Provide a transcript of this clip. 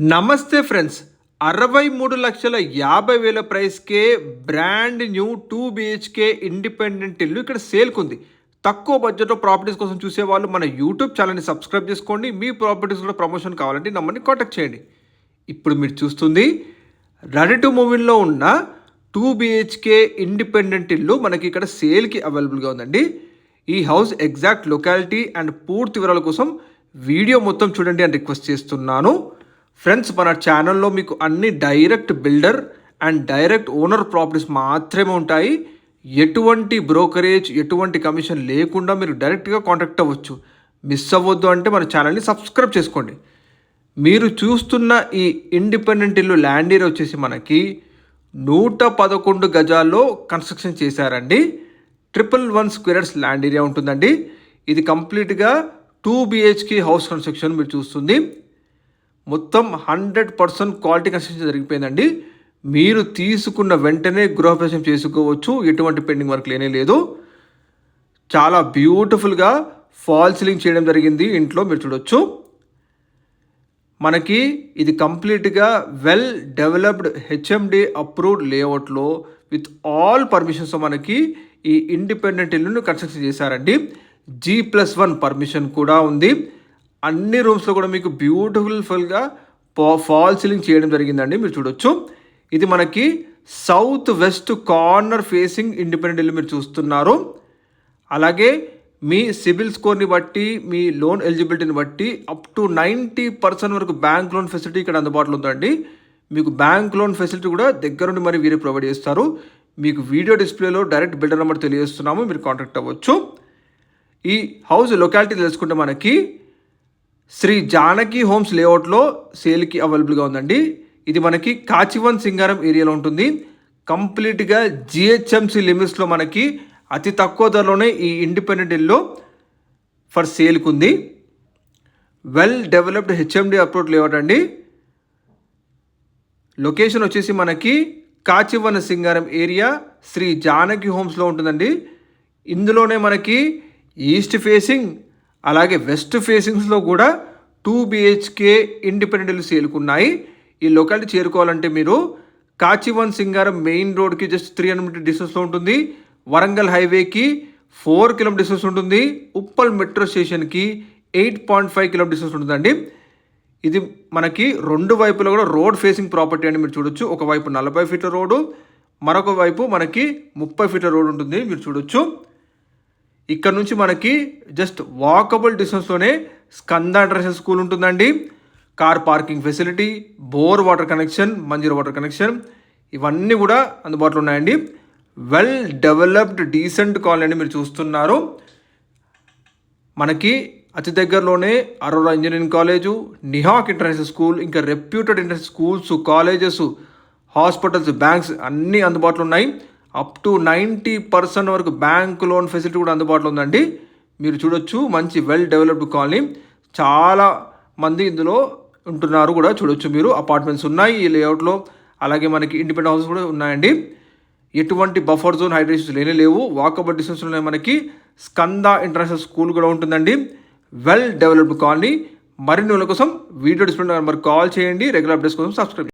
నమస్తే ఫ్రెండ్స్, 63,50,000 ప్రైస్కే brand new 2 BHK independent ఇల్లు ఇక్కడ సేల్కుంది. తక్కువ బడ్జెట్లో ప్రాపర్టీస్ కోసం చూసేవాళ్ళు మన యూట్యూబ్ ఛానల్ని సబ్స్క్రైబ్ చేసుకోండి. మీ ప్రాపర్టీస్ కూడా ప్రమోషన్ కావాలంటే నమ్మని కాంటాక్ట్ చేయండి. ఇప్పుడు మీరు చూస్తుంది రెడీ టు మూవీలో ఉన్న 2 BHK ఇండిపెండెంట్ ఇల్లు మనకి ఇక్కడ సేల్కి అవైలబుల్గా ఉందండి. ఈ హౌస్ ఎగ్జాక్ట్ లొకాలిటీ అండ్ పూర్తి వివరాల కోసం వీడియో మొత్తం చూడండి అని రిక్వెస్ట్ చేస్తున్నాను. ఫ్రెండ్స్, మన ఛానల్లో మీకు అన్ని direct builder and direct owner properties మాత్రమే ఉంటాయి. ఎటువంటి బ్రోకరేజ్, ఎటువంటి కమిషన్ లేకుండా మీరు డైరెక్ట్గా కాంటాక్ట్ అవ్వచ్చు. మిస్ అవ్వద్దు అంటే మన ఛానల్ని సబ్స్క్రైబ్ చేసుకోండి. మీరు చూస్తున్న ఈ ఇండిపెండెంట్ ఇల్లు ల్యాండ్ ఏరియా వచ్చేసి మనకి 111 గజాల్లో కన్స్ట్రక్షన్ చేశారండి. 111 స్క్వేర్స్ ల్యాండ్ ఏరియా ఉంటుందండి. ఇది కంప్లీట్గా 2 BHK హౌస్ కన్స్ట్రక్షన్ మీరు చూస్తుంది. మొత్తం 100% క్వాలిటీ కన్స్ట్రక్షన్ జరిగిపోయిందండి. మీరు తీసుకున్న వెంటనే గృహప్రవేశం చేసుకోవచ్చు. ఎటువంటి పెండింగ్ వర్క్ లేనే లేదు. చాలా బ్యూటిఫుల్గా ఫాల్ సీలింగ్ చేయడం జరిగింది ఇంట్లో మీరు చూడొచ్చు. మనకి ఇది కంప్లీట్గా వెల్ డెవలప్డ్ HMD అప్రూవ్డ్ లేఅవుట్లో విత్ ఆల్ పర్మిషన్స్ మనకి ఈ ఇండిపెండెంట్ ఇల్లును కన్స్ట్రక్షన్ చేశారండి. G+1 పర్మిషన్ కూడా ఉంది. అన్ని రూమ్స్లో కూడా మీకు బ్యూటిఫుల్గా ఫాల్ సీలింగ్ చేయడం జరిగిందండి మీరు చూడొచ్చు. ఇది మనకి south west corner facing independent ఇల్లు మీరు చూస్తున్నారు. అలాగే మీ సిబిల్ స్కోర్ని బట్టి, మీ లోన్ ఎలిజిబిలిటీని బట్టి అప్ టు 90% వరకు బ్యాంక్ లోన్ ఫెసిలిటీ ఇక్కడ అందుబాటులో ఉందండి. మీకు బ్యాంక్ లోన్ ఫెసిలిటీ కూడా దగ్గరుండి మరి వీరే ప్రొవైడ్ చేస్తారు. మీకు వీడియో డిస్ప్లేలో డైరెక్ట్ బిల్డర్ నెంబర్ తెలియజేస్తున్నాము, మీరు కాంటాక్ట్ అవ్వచ్చు. ఈ హౌస్ లొకాలిటీ తెలుసుకుంటే మనకి శ్రీ జానకి హోమ్స్ లేఅవుట్లో సేల్కి అవైలబుల్గా ఉందండి. ఇది మనకి కాచివన్ సింగారం ఏరియాలో ఉంటుంది. కంప్లీట్గా GHMC లిమిట్స్లో మనకి అతి తక్కువ ధరలోనే ఈ ఇండిపెండెంట్ ఇల్లు ఫర్ సేల్కి ఉంది. Well developed HMD approved layout అండి. లొకేషన్ వచ్చేసి మనకి కాచివన్ సింగారం ఏరియా శ్రీ జానకి హోమ్స్లో ఉంటుందండి. ఇందులోనే మనకి ఈస్ట్ ఫేసింగ్ అలాగే వెస్ట్ ఫేసింగ్స్లో కూడా 2 BHK ఇండిపెండెంట్ ఇల్లు సేల్కున్నాయి. ఈ లొకాలిటీ చేరుకోవాలంటే మీరు కాచివన్ సింగారం మెయిన్ రోడ్కి జస్ట్ 300 మీటర్ డిస్టెన్స్లో ఉంటుంది. వరంగల్ హైవేకి 4 కిలోమీటర్ డిస్టెన్స్ ఉంటుంది. ఉప్పల్ మెట్రో స్టేషన్కి 8.5 కిలోమీటర్ డిస్టెన్స్ ఉంటుందండి. ఇది మనకి రెండు వైపులో కూడా రోడ్ ఫేసింగ్ ప్రాపర్టీ అని మీరు చూడొచ్చు. ఒకవైపు 40 ఫీట్ల రోడ్డు, మరొక వైపు మనకి 30 ఫీట్ల రోడ్డు ఉంటుంది మీరు చూడొచ్చు. ఇక్కడ నుంచి మనకి జస్ట్ వాకబుల్ డిస్టెన్స్లోనే స్కంద ఇంటర్నేషనల్ స్కూల్ ఉంటుందండి. Car parking facility, bore water connection, Manjira water connection ఇవన్నీ కూడా అందుబాటులో ఉన్నాయండి. వెల్ డెవలప్డ్ డీసెంట్ కాలనీ అని మీరు చూస్తున్నారు. మనకి అతి దగ్గరలోనే అరోరా ఇంజనీరింగ్ కాలేజు, నిహాక్ ఇంటర్నేషనల్ స్కూల్, ఇంకా reputed international schools, colleges, hospitals, banks అన్నీ అందుబాటులో ఉన్నాయి. అప్ టు 90% వరకు బ్యాంక్ లోన్ ఫెసిలిటీ కూడా అందుబాటులో ఉందండి మీరు చూడొచ్చు. మంచి వెల్ డెవలప్డ్ కాలనీ, చాలా మంది ఇందులో ఉంటున్నారు కూడా చూడొచ్చు మీరు. అపార్ట్మెంట్స్ ఉన్నాయి ఈ లేఅవుట్లో. అలాగే మనకి ఇండిపెండెంట్ హౌసెస్ కూడా ఉన్నాయండి. ఎటువంటి బఫర్ జోన్, హైడ్రేషన్స్ లేనే లేవు. వాకబుల్ డిస్టెన్స్లోనే మనకి స్కంద ఇంటర్నేషనల్ స్కూల్ కూడా ఉంటుందండి. Well developed colony. మరిన్ని వాళ్ళ కోసం వీడియో డిస్ప్లే నెంబర్ కాల్ చేయండి. రెగ్యులర్ అప్డేట్స్ కోసం సబ్స్క్రైబ్